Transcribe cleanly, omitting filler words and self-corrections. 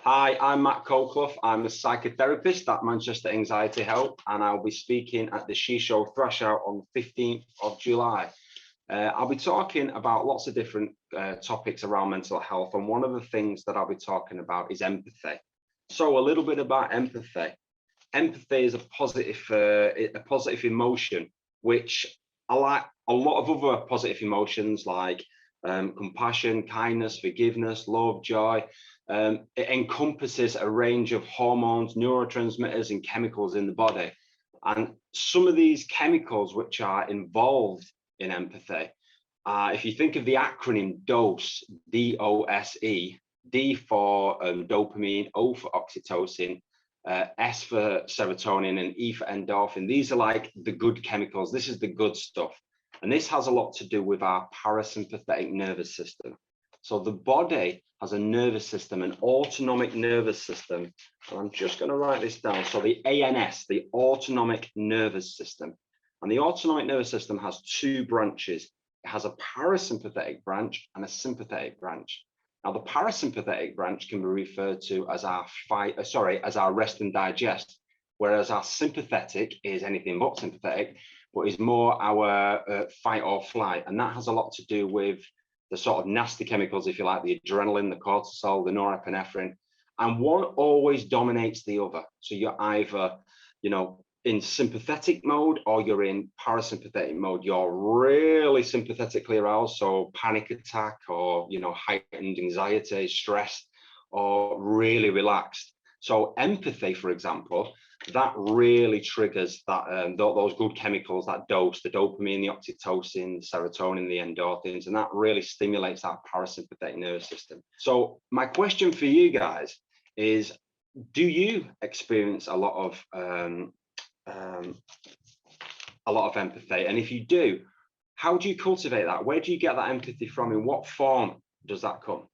Hi, I'm Matt Coleclough. I'm a psychotherapist at Manchester Anxiety Help, and I'll be speaking at the SHE Show Thrash Out on the 15th of July. I'll be talking about lots of different topics around mental health, and one of the things that I'll be talking about is empathy. So a little bit about empathy. Empathy is a positive emotion, which I like a lot of other positive emotions like compassion, kindness, forgiveness, love, joy. It encompasses a range of hormones, neurotransmitters, and chemicals in the body. And some of these chemicals which are involved in empathy, if you think of the acronym DOSE, D-O-S-E, D for dopamine, O for oxytocin, S for serotonin, and E for endorphin. These are like the good chemicals. This is the good stuff. And this has a lot to do with our parasympathetic nervous system. So the body has a nervous system, an autonomic nervous system. And I'm just going to write this down. So the ANS, the autonomic nervous system. And the autonomic nervous system has two branches. It has a parasympathetic branch and a sympathetic branch. Now, the parasympathetic branch can be referred to as our rest and digest, whereas our sympathetic is anything but sympathetic, but is more our fight or flight. And that has a lot to do with the sort of nasty chemicals, if you like, the adrenaline, the cortisol, the norepinephrine, and one always dominates the other. So you're either, in sympathetic mode or you're in parasympathetic mode. You're really sympathetically aroused, so panic attack or, heightened anxiety, stress, or really relaxed. So empathy, for example, that really triggers that those good chemicals, that dose, the dopamine, the oxytocin, the serotonin, the endorphins, and that really stimulates that parasympathetic nervous system. So my question for you guys is, do you experience a lot of empathy? And if you do, how do you cultivate that? Where do you get that empathy from? In what form does that come?